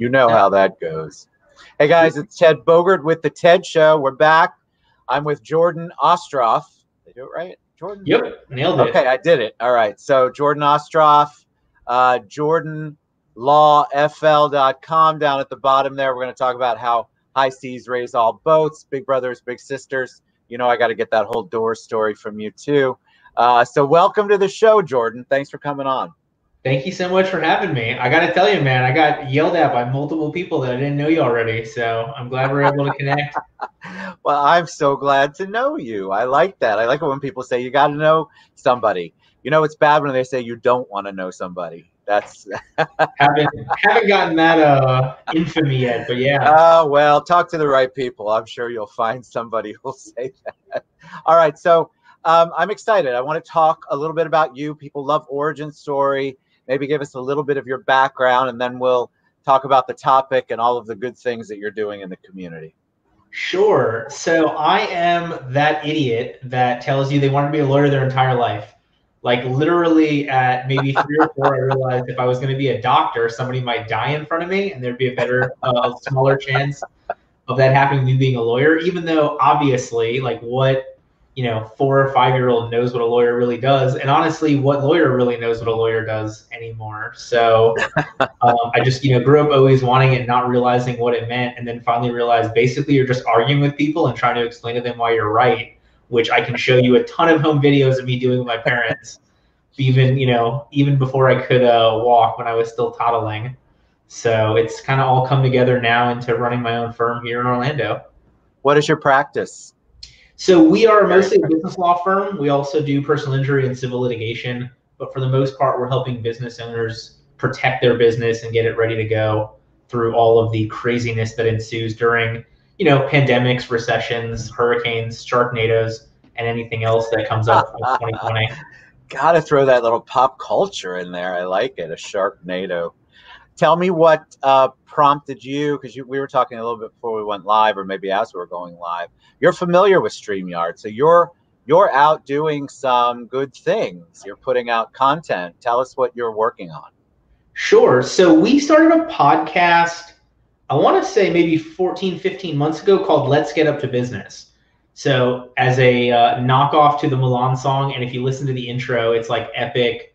You know how that goes. Hey guys, it's Ted Bogert with the Ted Show. We're back. I'm with Jordan Ostroff. Did I do it right, Jordan? Yep, nailed it. Okay, I did it. All right. So Jordan Ostroff, JordanLawFL.com. Down at the bottom there, we're going to talk about how high seas raise all boats, big brothers, big sisters. You know, I got to get that whole door story from you too. So welcome to the show, Jordan. Thanks for coming on. Thank you so much for having me. I got to tell you, man, I got yelled at by multiple people that I didn't know you already. So I'm glad we're able to connect. Well, I'm so glad to know you. I like that. I like it when people say you got to know somebody. You know, it's bad when they say you don't want to know somebody. That's haven't gotten that infamy yet, but yeah. Oh, well, talk to the right people. I'm sure you'll find somebody who'll say that. All right. So I'm excited. I want to talk a little bit about you. People love origin story. Maybe give us a little bit of your background, and then we'll talk about the topic and all of the good things that you're doing in the community. Sure. So I am that idiot that tells you they want to be a lawyer their entire life. Like literally at maybe 3 or 4, I realized if I was going to be a doctor, somebody might die in front of me, and there'd be a better, smaller chance of that happening than me being a lawyer. Even though obviously, like what 4 or 5-year-old knows what a lawyer really does, and honestly, what lawyer really knows what a lawyer does anymore. So I just grew up always wanting it, not realizing what it meant, and then finally realized basically you're just arguing with people and trying to explain to them why you're right, which I can show you a ton of home videos of me doing with my parents, even before I could walk, when I was still toddling. So it's kind of all come together now into running my own firm here in Orlando. What is your practice? So we are mostly a business law firm. We also do personal injury and civil litigation, but for the most part, we're helping business owners protect their business and get it ready to go through all of the craziness that ensues during, pandemics, recessions, hurricanes, Sharknadoes, and anything else that comes up in 2020. Gotta throw that little pop culture in there. I like it, a Sharknado. Tell me what prompted you, because we were talking a little bit before we went live, or maybe as we were going live. You're familiar with Streamyard, so you're out doing some good things. You're putting out content. Tell us what you're working on. Sure. So we started a podcast, I want to say maybe 14, 15 months ago, called Let's Get Up to Business. So as a knockoff to the Milan song, and if you listen to the intro, it's like epic,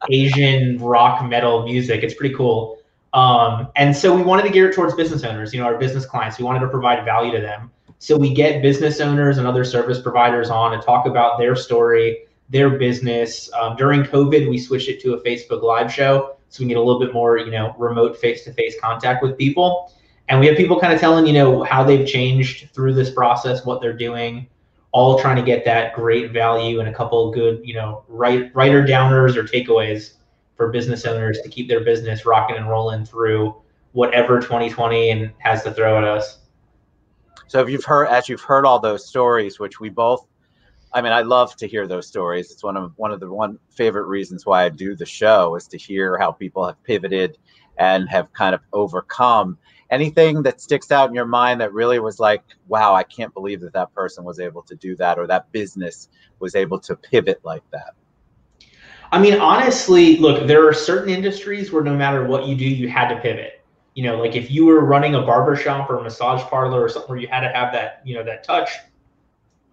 Asian rock metal music. It's pretty cool. And so we wanted to gear it towards business owners, our business clients. We wanted to provide value to them. So we get business owners and other service providers on and talk about their story, their business. During COVID, we switched it to a Facebook Live show so we can get a little bit more, remote face-to-face contact with people. And we have people kind of telling, how they've changed through this process, what they're doing, all trying to get that great value and a couple of good, writer downers or takeaways for business owners to keep their business rocking and rolling through whatever 2020 and has to throw at us. So as you've heard all those stories, which we both, I love to hear those stories. It's one of the favorite reasons why I do the show, is to hear how people have pivoted and have kind of overcome. Anything that sticks out in your mind that really was like, wow, I can't believe that person was able to do that, or that business was able to pivot like that? Honestly, look, there are certain industries where no matter what you do, you had to pivot. Like if you were running a barbershop or a massage parlor or something where you had to have that, that touch,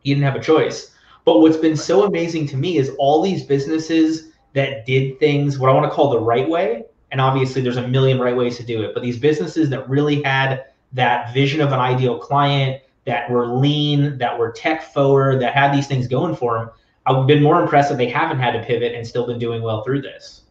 you didn't have a choice. But what's been so amazing to me is all these businesses that did things, what I want to call the right way. And obviously there's a million right ways to do it, but these businesses that really had that vision of an ideal client, that were lean, that were tech forward, that had these things going for them, I've been more impressed that they haven't had to pivot and still been doing well through this.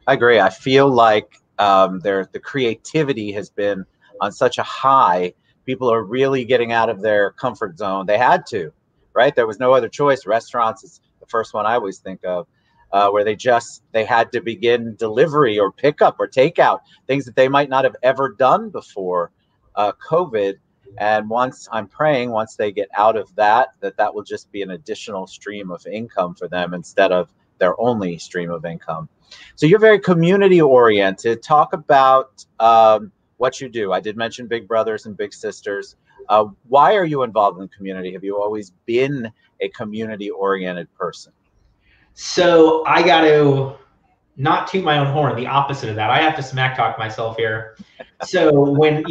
I agree. I feel like the creativity has been on such a high. People are really getting out of their comfort zone. They had to, right? There was no other choice. Restaurants is the first one I always think of. Where they had to begin delivery or pickup or takeout, things that they might not have ever done before COVID. And I'm praying once they get out of that will just be an additional stream of income for them instead of their only stream of income. So you're very community oriented. Talk about what you do. I did mention Big Brothers and Big Sisters. Why are you involved in the community? Have you always been a community oriented person? So I got to not toot my own horn, the opposite of that. I have to smack talk myself here. So when,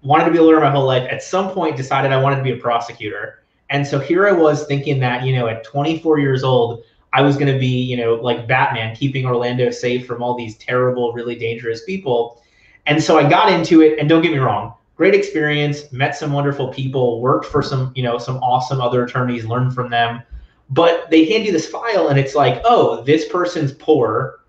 wanted to be a lawyer my whole life, at some point decided I wanted to be a prosecutor. And so here I was thinking that, at 24 years old, I was going to be, like Batman, keeping Orlando safe from all these terrible, really dangerous people. And so I got into it, and don't get me wrong, great experience, met some wonderful people, worked for some awesome other attorneys, learned from them. But they hand you this file and it's like, oh, this person's poor,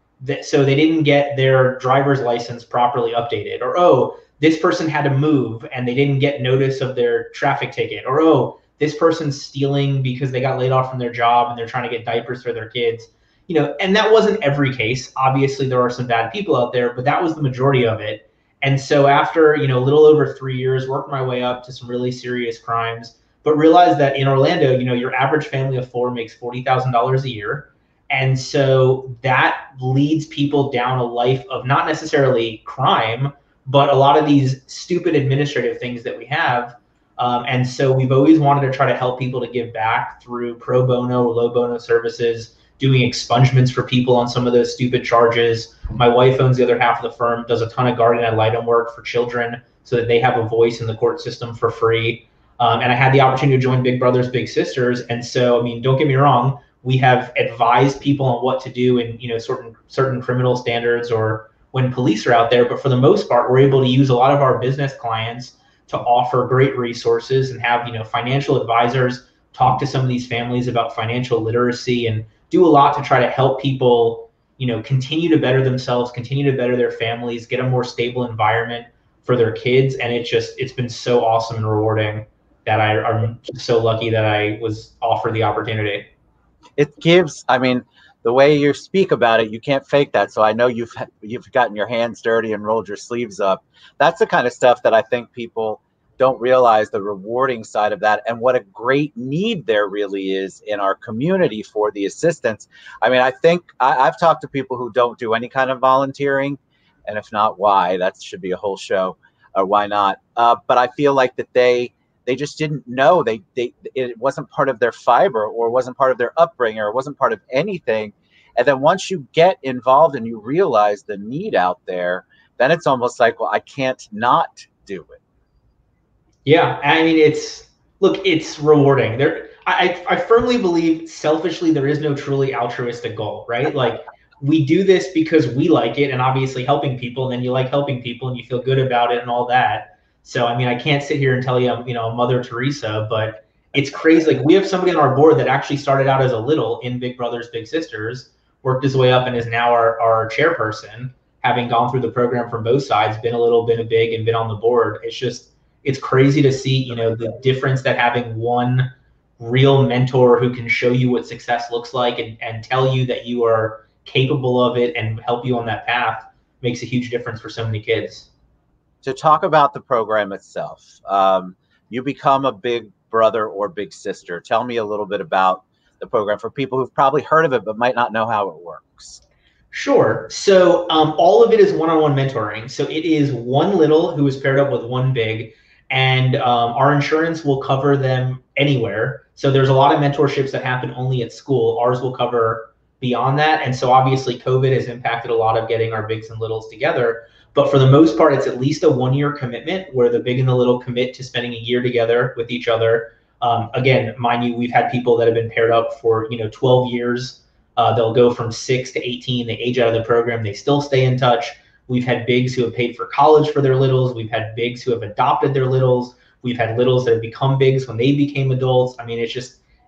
so they didn't get their driver's license properly updated. Or, oh, this person had to move and they didn't get notice of their traffic ticket. Or, oh, this person's stealing because they got laid off from their job and they're trying to get diapers for their kids. And that wasn't every case. Obviously, there are some bad people out there, but that was the majority of it. And so after, a little over 3 years, worked my way up to some really serious crimes, but realized that in Orlando, your average family of 4 makes $40,000 a year. And so that leads people down a life of not necessarily crime, but a lot of these stupid administrative things that we have. And so we've always wanted to try to help people to give back through pro bono or low bono services, doing expungements for people on some of those stupid charges. My wife owns the other half of the firm, does a ton of guardian ad litem work for children so that they have a voice in the court system for free. And I had the opportunity to join Big Brothers Big Sisters. And so, don't get me wrong, we have advised people on what to do in, certain criminal standards or when police are out there. But for the most part, we're able to use a lot of our business clients to offer great resources and have, financial advisors talk to some of these families about financial literacy and do a lot to try to help people, continue to better themselves, continue to better their families, get a more stable environment for their kids. And it's been so awesome and rewarding that I'm so lucky that I was offered the opportunity. It gives, the way you speak about it, you can't fake that. So I know you've gotten your hands dirty and rolled your sleeves up. That's the kind of stuff that I think people don't realize, the rewarding side of that, and what a great need there really is in our community for the assistance. I think I've talked to people who don't do any kind of volunteering, and if not, why? That should be a whole show, or why not? But I feel like that they just didn't know. It wasn't part of their fiber, or wasn't part of their upbringing, or wasn't part of anything. And then once you get involved and you realize the need out there, then it's almost like, well, I can't not do it. Yeah, it's rewarding. I firmly believe selfishly there is no truly altruistic goal, right? Like, we do this because we like it, and obviously helping people, and then you like helping people and you feel good about it and all that. So, I can't sit here and tell you I'm, Mother Teresa, but it's crazy. Like, we have somebody on our board that actually started out as a little in Big Brothers Big Sisters, worked his way up, and is now our chairperson, having gone through the program from both sides, been a little, been a big, and been on the board. It's crazy to see, the difference that having one real mentor who can show you what success looks like and tell you that you are capable of it and help you on that path makes a huge difference for so many kids. To talk about the program itself, you become a big brother or big sister. Tell me a little bit about the program for people who've probably heard of it but might not know how it works. Sure. So all of it is one-on-one mentoring. So it is one little who is paired up with one big, and our insurance will cover them anywhere. So there's a lot of mentorships that happen only at school. Ours will cover beyond that. And so obviously COVID has impacted a lot of getting our bigs and littles together. But for the most part, it's at least a 1-year commitment where the big and the little commit to spending a year together with each other. Again, mind you, we've had people that have been paired up for 12 years. They'll go from 6 to 18. They age out of the program. They still stay in touch. We've had bigs who have paid for college for their littles. We've had bigs who have adopted their littles. We've had littles that have become bigs when they became adults.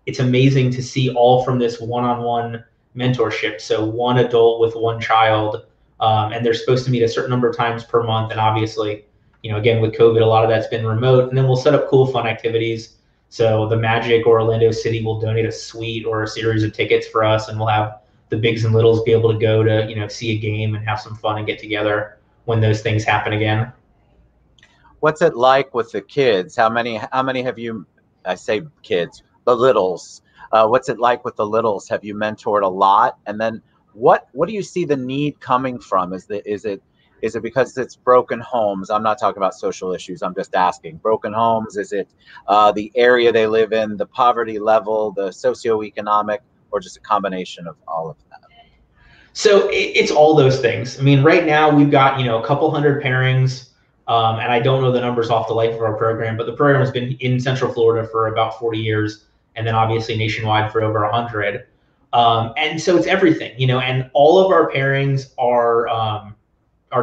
It's amazing to see all from this one-on-one mentorship. So one adult with one child, and they're supposed to meet a certain number of times per month. And obviously, again, with COVID, a lot of that's been remote. And then we'll set up cool, fun activities. So the Magic or Orlando City will donate a suite or a series of tickets for us, and we'll have the bigs and littles be able to go to, see a game and have some fun and get together when those things happen again. What's it like with the kids? How many have you, I say kids, the littles, what's it like with the littles? Have you mentored a lot? And then what do you see the need coming from? Is it because it's broken homes? I'm not talking about social issues. I'm just asking. Broken homes, is it the area they live in, the poverty level, the socioeconomic, or just a combination of all of that? So it's all those things. I mean, right now we've got, a couple hundred pairings, and I don't know the numbers off the life of our program, but the program has been in Central Florida for about 40 years, and then obviously nationwide for over 100. And so it's everything, and all of our pairings are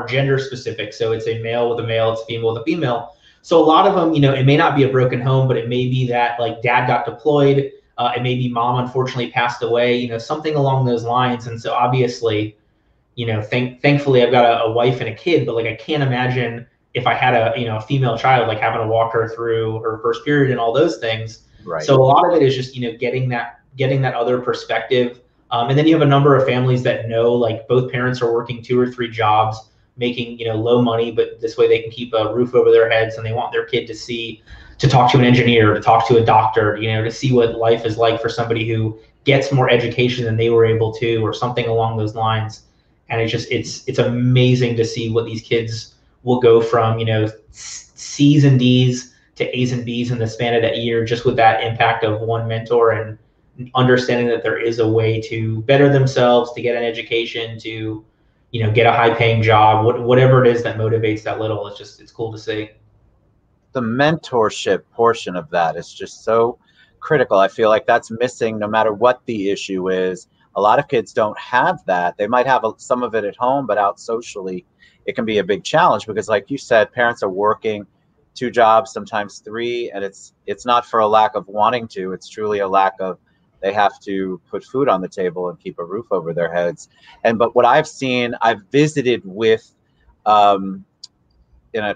gender specific. So it's a male with a male, it's a female with a female. So a lot of them, it may not be a broken home, but it may be that like dad got deployed. It may be mom unfortunately passed away, something along those lines. And so obviously, thankfully I've got a wife and a kid, but like I can't imagine if I had a female child, like having to walk her through her first period and all those things. Right. So a lot of it is just getting that other perspective. And then you have a number of families that know like both parents are working 2 or 3 jobs, making low money, but this way they can keep a roof over their heads, and they want their kid to talk to an engineer, to talk to a doctor, to see what life is like for somebody who gets more education than they were able to, or something along those lines. And it's amazing to see what these kids will go from, C's and D's to A's and B's in the span of that year, just with that impact of one mentor and understanding that there is a way to better themselves, to get an education, to get a high-paying job, whatever it is that motivates that little. It's cool to see. The mentorship portion of that is just so critical. I feel like that's missing no matter what the issue is. A lot of kids don't have that. They might have some of it at home, but out socially, it can be a big challenge because, like you said, parents are working 2 jobs, sometimes 3, and it's not for a lack of wanting to. It's truly a lack of they have to put food on the table and keep a roof over their heads. But what I've seen, I've visited with, in a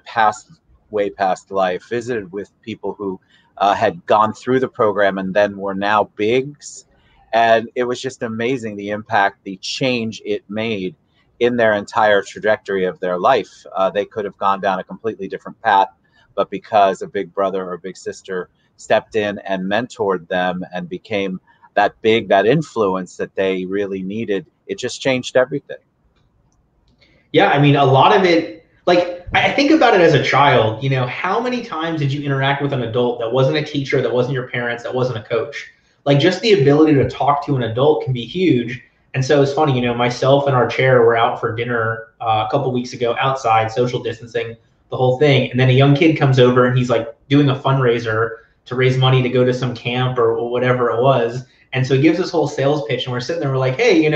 way past life, visited with people who had gone through the program and then were now bigs. And it was just amazing, the impact, the change it made in their entire trajectory of their life. They could have gone down a completely different path, but because a big brother or big sister stepped in and mentored them and became that influence that they really needed, it just changed everything. Yeah, I mean, a lot of it, like, I think about it as a child, how many times did you interact with an adult that wasn't a teacher, that wasn't your parents, that wasn't a coach? Like, just the ability to talk to an adult can be huge. And so it's funny, myself and our chair were out for dinner a couple weeks ago outside, social distancing, the whole thing. And then a young kid comes over and he's like doing a fundraiser to raise money to go to some camp or whatever it was. And so he gives this whole sales pitch, and we're sitting there, we're like, hey,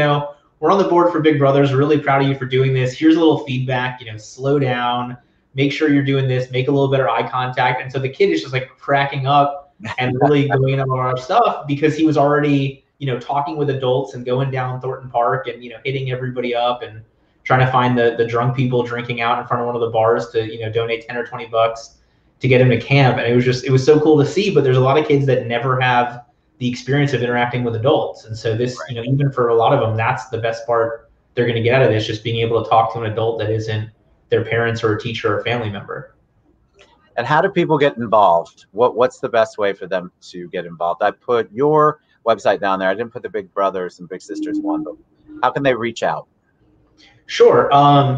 we're on the board for Big Brothers. We're really proud of you for doing this. Here's a little feedback, slow down, make sure you're doing this, make a little better eye contact. And so the kid is just like cracking up and really going into our stuff because he was already, talking with adults and going down Thornton Park and, hitting everybody up and trying to find the drunk people drinking out in front of one of the bars to, donate 10 or 20 bucks to get him to camp. And it was so cool to see, but there's a lot of kids that never have the experience of interacting with adults. And so this, even for a lot of them, that's the best part they're going to get out of this, just being able to talk to an adult that isn't their parents or a teacher or a family member. And how do people get involved? What's the best way for them to get involved? I put your website down there. I didn't put the Big Brothers and Big Sisters one, but how can they reach out? Sure.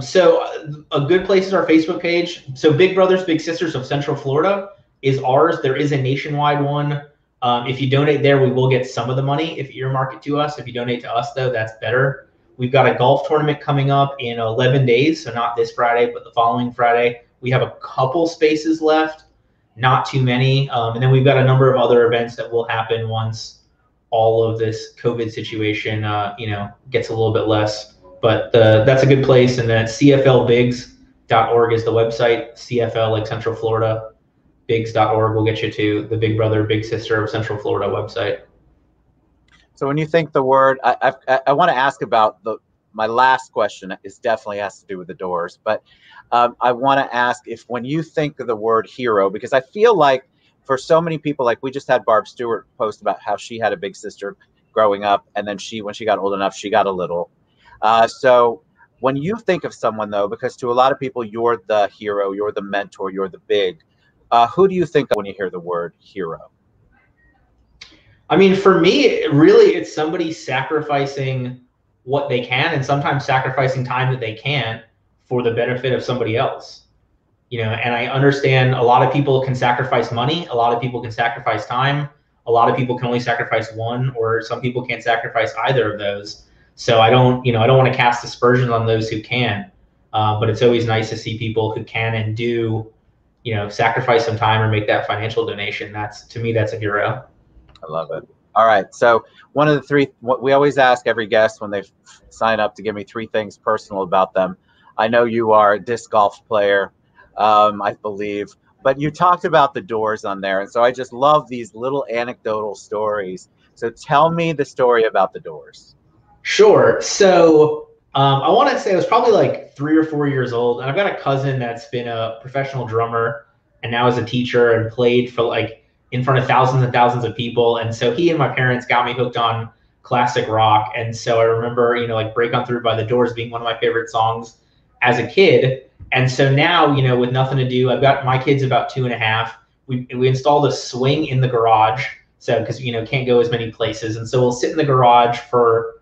So a good place is our Facebook page. So Big Brothers, Big Sisters of Central Florida is ours. There is a nationwide one. If you donate there, we will get some of the money if you earmark it to us. If you donate to us, though, that's better. We've got a golf tournament coming up in 11 days. So not this Friday, but the following Friday. We have a couple spaces left, not too many. And then we've got a number of other events that will happen once all of this COVID situation, gets a little bit less. But that's a good place. And then cflbigs.org is the website. CFL, like Central Florida. Bigs.org will get you to the Big Brother, Big Sister of Central Florida website. So when you think the word, I want to ask about my last question is definitely has to do with the doors, but I want to ask if when you think of the word hero, because I feel like for so many people, like we just had Barb Stewart post about how she had a big sister growing up, and then when she got old enough, she got a little. So when you think of someone though, because to a lot of people, you're the hero, you're the mentor, you're the big, who do you think of when you hear the word hero? I mean, for me, really, it's somebody sacrificing what they can and sometimes sacrificing time that they can for the benefit of somebody else. And I understand a lot of people can sacrifice money. A lot of people can sacrifice time. A lot of people can only sacrifice one, or some people can't sacrifice either of those. So I don't, I don't want to cast aspersions on those who can, but it's always nice to see people who can and do, sacrifice some time or make that financial donation. To me, that's a hero. I love it. All right. So one of the three, what we always ask every guest when they sign up to give me 3 things personal about them. I know you are a disc golf player, I believe, but you talked about the Doors on there. And so I just love these little anecdotal stories. So tell me the story about the Doors. Sure. So I want to say I was probably like 3 or 4 years old, and I've got a cousin that's been a professional drummer and now is a teacher and played for like in front of thousands and thousands of people. And so he and my parents got me hooked on classic rock. And so I remember, like Break On Through by the Doors being one of my favorite songs as a kid. And so now, with nothing to do, I've got my kids about 2.5. We installed a swing in the garage. So, because, can't go as many places. And so we'll sit in the garage for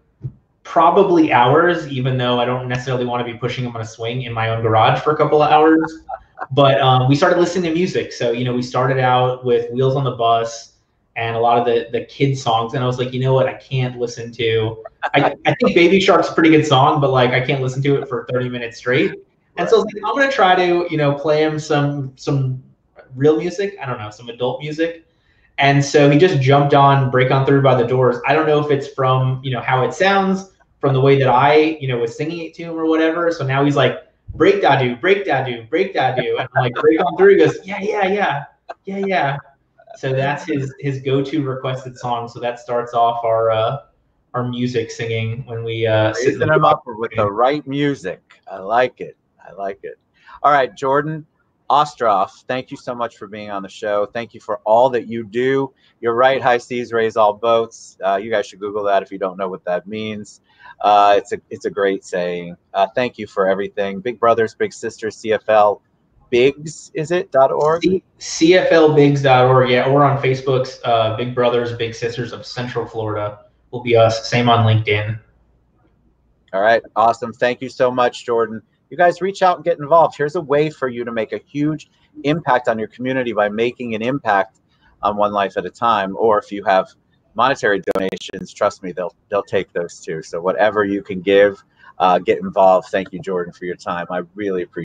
probably hours, even though I don't necessarily want to be pushing them on a swing in my own garage for a couple of hours. But we started listening to music. So, we started out with Wheels on the Bus and a lot of the kids songs. And I was like, you know what? I can't listen to, I think Baby Shark's a pretty good song, but like, I can't listen to it for 30 minutes straight. And so I was like, I'm going to try to, play him some real music. I don't know, some adult music. And so he just jumped on Break On Through by the Doors. I don't know if it's from, how it sounds, from the way that I, was singing it to him or whatever. So now he's like, break da do, break da do, break da do. And I'm like, Break On Through. He goes, yeah. So that's his go-to requested song. So that starts off our music singing when we sit him up with the right music. I like it. All right, Jordan Ostroff, thank you so much for being on the show. Thank you for all that you do. You're right, high seas raise all boats. You guys should Google that if you don't know what that means. It's a great saying. Thank you for everything. Big Brothers, Big Sisters, CFL Bigs, is it .org? CFLbigs.org. Yeah, or on Facebook's Big Brothers, Big Sisters of Central Florida will be us. Same on LinkedIn. All right, awesome. Thank you so much, Jordan. You guys reach out and get involved. Here's a way for you to make a huge impact on your community by making an impact on one life at a time. Or if you have monetary donations, trust me, they'll take those too. So whatever you can give, get involved. Thank you, Jordan, for your time. I really appreciate it.